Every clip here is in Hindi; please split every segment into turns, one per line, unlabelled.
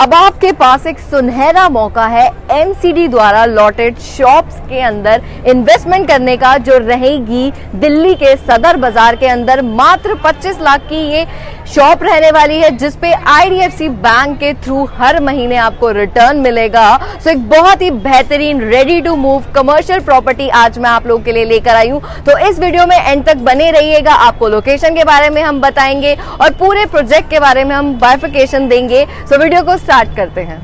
अब आपके पास एक सुनहरा मौका है एमसीडी द्वारा लॉटेड शॉप्स के अंदर इन्वेस्टमेंट करने का, जो रहेगी दिल्ली के सदर बाजार के अंदर। मात्र 25 लाख की ये शॉप रहने वाली है, जिसपे आईडीएफसी बैंक के थ्रू हर महीने आपको रिटर्न मिलेगा। सो एक बहुत ही बेहतरीन ready to move commercial property आज मैं आप लोगों के लिए लेकर आई हूं। तो इस वीडियो में एंड तक बने रहिएगा। आपको लोकेशन के बारे में हम बताएंगे और पूरे प्रोजेक्ट के बारे में हम बाइफिकेशन देंगे। सो वीडियो को स्टार्ट करते हैं।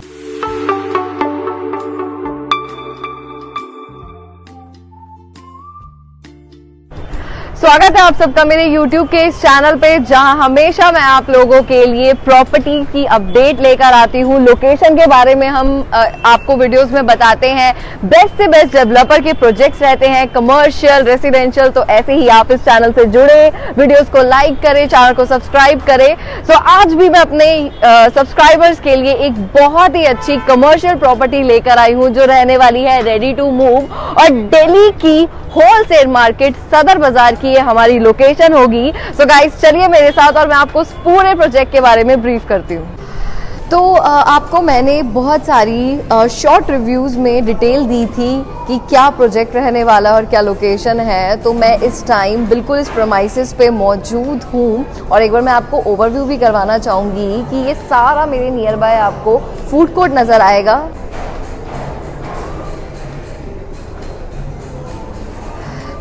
स्वागत है आप सबका मेरे YouTube के इस चैनल पे, जहां हमेशा मैं आप लोगों के लिए प्रॉपर्टी की अपडेट लेकर आती हूं। लोकेशन के बारे में हम आपको वीडियोस में बताते हैं। बेस्ट से बेस्ट डेवलपर के प्रोजेक्ट्स रहते हैं, कमर्शियल, रेसिडेंशियल। तो ऐसे ही आप इस चैनल से जुड़े, वीडियोस को लाइक करें, चैनल को सब्सक्राइब करें। सो आज भी मैं अपने सब्सक्राइबर्स के लिए एक बहुत ही अच्छी कमर्शियल प्रॉपर्टी लेकर आई हूं, जो रहने वाली है रेडी टू मूव और दिल्ली की होलसेल मार्केट सदर बाजार की ये हमारी लोकेशन होगी। सो गाइस चलिए मेरे साथ और मैं आपको इस पूरे प्रोजेक्ट के बारे में ब्रीफ करती हूँ। तो आपको मैंने बहुत सारी शॉर्ट रिव्यूज में डिटेल दी थी कि क्या प्रोजेक्ट रहने वाला और क्या लोकेशन है। तो मैं इस टाइम बिल्कुल इस प्रेमाइसेस पे मौजूद हूँ और एक बार मैं आपको ओवरव्यू भी करवाना चाहूँगी कि ये सारा मेरे नियर बाय आपको फूड कोर्ट नज़र आएगा।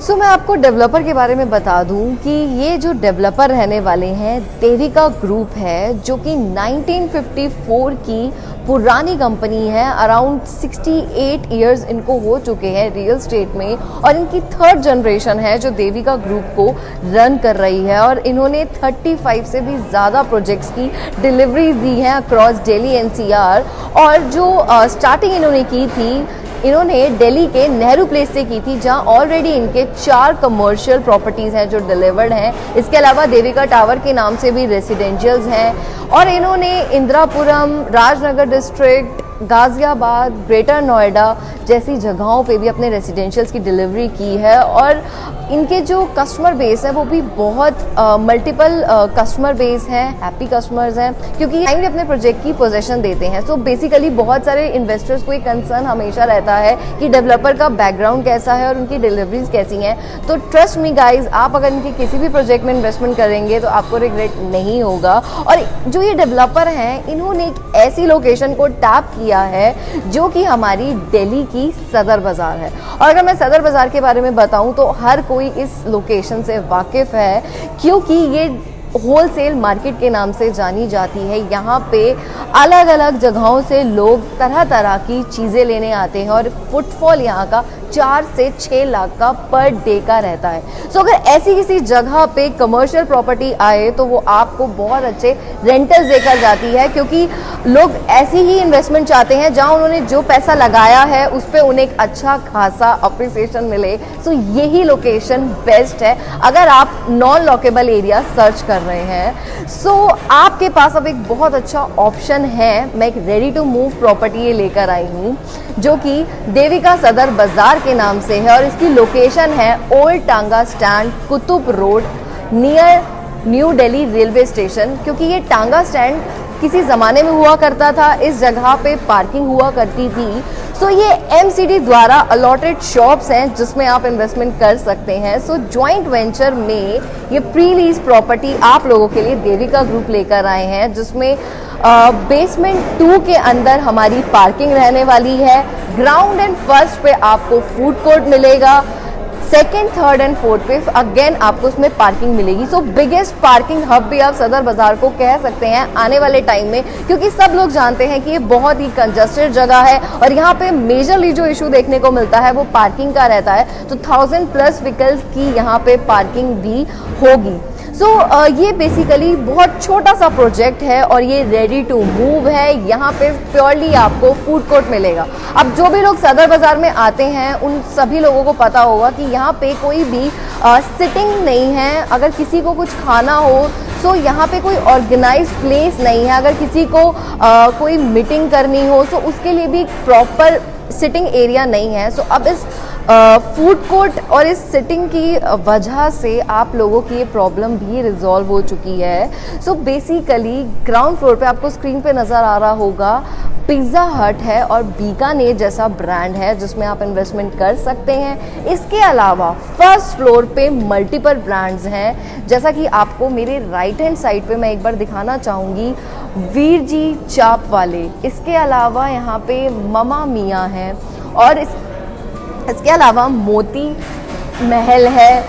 सो मैं आपको डेवलपर के बारे में बता दूं कि ये जो डेवलपर रहने वाले हैं देविका ग्रुप है, जो कि 1954 की पुरानी कंपनी है। अराउंड 68 इयर्स इनको हो चुके हैं रियल एस्टेट में और इनकी थर्ड जनरेशन है जो देविका ग्रुप को रन कर रही है। और इन्होंने 35 से भी ज़्यादा प्रोजेक्ट्स की डिलीवरीज दी हैं अक्रॉस दिल्ली एनसीआर। और जो स्टार्टिंग इन्होंने की थी, इन्होंने दिल्ली के नेहरू प्लेस से की थी, जहां ऑलरेडी इनके 4 कमर्शियल प्रॉपर्टीज़ हैं जो डिलीवर्ड हैं। इसके अलावा देविका टावर के नाम से भी रेसिडेंशियल्स हैं। और इन्होंने इंदिरापुरम, राजनगर डिस्ट्रिक्ट, गाजियाबाद, ग्रेटर नोएडा जैसी जगहों पे भी अपने रेसिडेंशियल्स की डिलीवरी की है। और इनके जो कस्टमर बेस है वो भी बहुत मल्टीपल कस्टमर बेस हैं, हैप्पी कस्टमर्स हैं, क्योंकि ये अपने प्रोजेक्ट की पोजीशन देते हैं। सो बेसिकली बहुत सारे इन्वेस्टर्स को एक कंसर्न हमेशा रहता है कि डेवलपर का बैकग्राउंड कैसा है और उनकी डिलीवरीज कैसी हैं। तो ट्रस्ट मी गाइज, आप अगर इनके किसी भी प्रोजेक्ट में इन्वेस्टमेंट करेंगे तो आपको रिग्रेट नहीं होगा। और जो ये डेवलपर हैं, इन्होंने एक ऐसी लोकेशन को टैप किया है जो कि हमारी दिल्ली की सदर बाजार है। और अगर मैं सदर बाजार के बारे में बताऊं तो हर कोई इस लोकेशन से वाकिफ है, क्योंकि ये होलसेल मार्केट के नाम से जानी जाती है। यहाँ पे अलग अलग जगहों से लोग तरह तरह की चीज़ें लेने आते हैं और फुटफॉल यहाँ का 4 से 6 लाख का पर डे का रहता है। सो अगर ऐसी किसी जगह पे कमर्शियल प्रॉपर्टी आए तो वो आपको बहुत अच्छे रेंटल्स देकर जाती है, क्योंकि लोग ऐसी ही इन्वेस्टमेंट चाहते हैं जहां उन्होंने जो पैसा लगाया है उस पर उन्हें एक अच्छा खासा अप्रिसिएशन मिले। सो यही लोकेशन बेस्ट है अगर आप नॉन लॉकेबल एरिया सर्च कर रहे हैं। सो आपके पास अब एक बहुत अच्छा ऑप्शन है। मैं एक रेडी टू मूव प्रॉपर्टी ये लेकर आई हूँ, जो कि देविका सदर बाजार के नाम से है। और इसकी लोकेशन है ओल्ड टांगा stand, Qutub road, near new Delhi railway station. क्योंकि ये टांगा स्टैंड किसी ज़माने में हुआ करता था, इस जगह पे पार्किंग हुआ करती थी। सो ये एमसीडी द्वारा अलॉटेड शॉप्स हैं जिसमें आप इन्वेस्टमेंट कर सकते हैं। सो जॉइंट वेंचर में ये प्री लीज प्रॉपर्टी आप लोगों के लिए देविका ग्रुप लेकर आए हैं, जिसमें बेसमेंट 2 के अंदर हमारी पार्किंग रहने वाली है। ग्राउंड एंड फर्स्ट पे आपको फूड कोर्ट मिलेगा। सेकेंड, थर्ड एंड फोर्थ पे अगेन आपको उसमें पार्किंग मिलेगी। सो बिगेस्ट पार्किंग हब भी आप सदर बाजार को कह सकते हैं आने वाले टाइम में, क्योंकि सब लोग जानते हैं कि ये बहुत ही कंजस्टेड जगह है और यहाँ पे मेजरली जो इशू देखने को मिलता है वो पार्किंग का रहता है। तो 1000+ व्हीकल्स की यहाँ पे पार्किंग भी होगी। सो ये बेसिकली बहुत छोटा सा प्रोजेक्ट है और ये रेडी टू मूव है। यहाँ पे प्योरली आपको फूड कोर्ट मिलेगा। अब जो भी लोग सदर बाजार में आते हैं उन सभी लोगों को पता होगा कि यहाँ पे कोई भी सिटिंग नहीं है। अगर किसी को कुछ खाना हो सो यहाँ पे कोई ऑर्गेनाइज प्लेस नहीं है। अगर किसी को कोई मीटिंग करनी हो तो उसके लिए भी प्रॉपर सिटिंग एरिया नहीं है। सो अब इस फूड कोर्ट और इस सिटिंग की वजह से आप लोगों की ये प्रॉब्लम भी रिजॉल्व हो चुकी है। सो बेसिकली ग्राउंड फ्लोर पे आपको स्क्रीन पे नज़र आ रहा होगा पिज़्ज़ा हट है और बीकानेर जैसा ब्रांड है जिसमें आप इन्वेस्टमेंट कर सकते हैं। इसके अलावा फर्स्ट फ्लोर पे मल्टीपल ब्रांड्स हैं, जैसा कि आपको मेरे राइट हैंड साइड पे मैं एक बार दिखाना चाहूँगी, वीर जी चाप वाले। इसके अलावा यहाँ पे ममा मिया है और इसके अलावा मोती महल है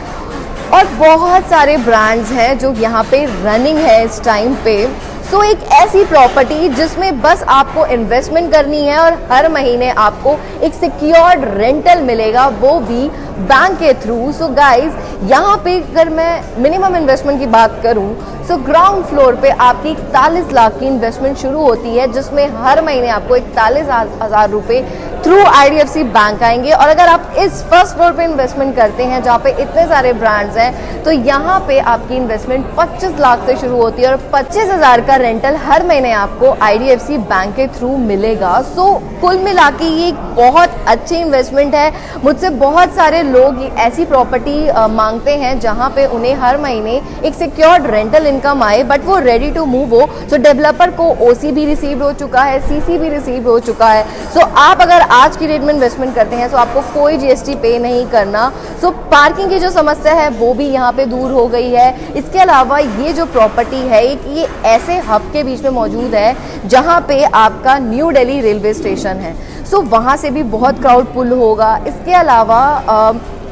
और बहुत सारे ब्रांड्स हैं जो यहाँ पे रनिंग है इस टाइम पे। सो एक ऐसी प्रॉपर्टी जिसमें बस आपको इन्वेस्टमेंट करनी है और हर महीने आपको एक सिक्योर्ड रेंटल मिलेगा, वो भी बैंक के थ्रू। सो गाइज, यहाँ पे अगर मैं मिनिमम इन्वेस्टमेंट की बात करूँ, सो ग्राउंड फ्लोर पे आपकी 41 लाख की इन्वेस्टमेंट शुरू होती है, जिसमें हर महीने आपको 41,000 रुपये थ्रू IDFC बैंक आएंगे। और अगर आप इस फर्स्ट फ्लोर पे इन्वेस्टमेंट करते हैं जहाँ पे इतने सारे ब्रांड्स हैं, तो यहाँ पे आपकी इन्वेस्टमेंट 25 लाख से शुरू होती है और 25,000 का रेंटल हर महीने आपको IDFC बैंक के थ्रू मिलेगा। सो कुल मिला के ये एक बहुत अच्छी इन्वेस्टमेंट है। मुझसे बहुत सारे लोग ऐसी प्रॉपर्टी मांगते हैं जहाँ पे उन्हें हर महीने एक सिक्योर्ड रेंटल इनकम आए, बट वो रेडी टू मूव हो। सो डेवलपर को OC भी रिसीव हो चुका है, CC भी रिसीव हो चुका है। सो आप अगर आज की डेट में इन्वेस्टमेंट करते हैं तो आपको कोई GST पे नहीं करना। सो पार्किंग की जो समस्या है वो भी यहाँ पे दूर हो गई है। इसके अलावा ये जो प्रॉपर्टी है ये ऐसे हब के बीच में मौजूद है जहाँ पे आपका न्यू दिल्ली रेलवे स्टेशन है। सो वहाँ से भी बहुत क्राउड पुल होगा। इसके अलावा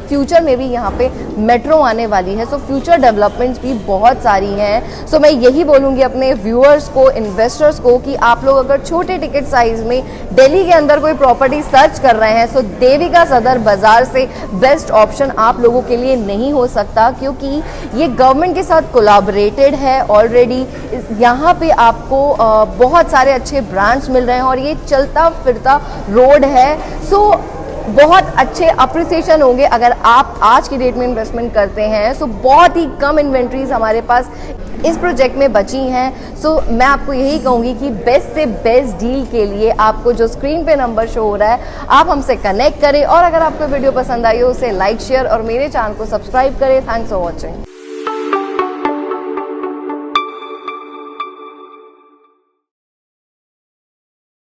फ्यूचर में भी यहाँ पे मेट्रो आने वाली है। सो फ्यूचर डेवलपमेंट्स भी बहुत सारी हैं। सो मैं यही बोलूँगी अपने व्यूअर्स को, इन्वेस्टर्स को, कि आप लोग अगर छोटे टिकट साइज में दिल्ली के अंदर कोई प्रॉपर्टी सर्च कर रहे हैं, सो देविका सदर बाजार से बेस्ट ऑप्शन आप लोगों के लिए नहीं हो सकता, क्योंकि ये गवर्नमेंट के साथ कोलैबोरेटेड है ऑलरेडी। यहाँ पे आपको बहुत सारे अच्छे ब्रांड्स मिल रहे हैं और ये चलता फिरता रोड है। सो बहुत अच्छे अप्रिसिएशन होंगे अगर आप आज की डेट में इन्वेस्टमेंट करते हैं। सो बहुत ही कम इन्वेंट्रीज हमारे पास इस प्रोजेक्ट में बची हैं। सो मैं आपको यही कहूँगी कि बेस्ट से बेस्ट डील के लिए आपको जो स्क्रीन पे नंबर शो हो रहा है, आप हमसे कनेक्ट करें। और अगर आपको वीडियो पसंद आई हो उसे लाइक, शेयर और मेरे चैनल को सब्सक्राइब करें। Thanks for watching.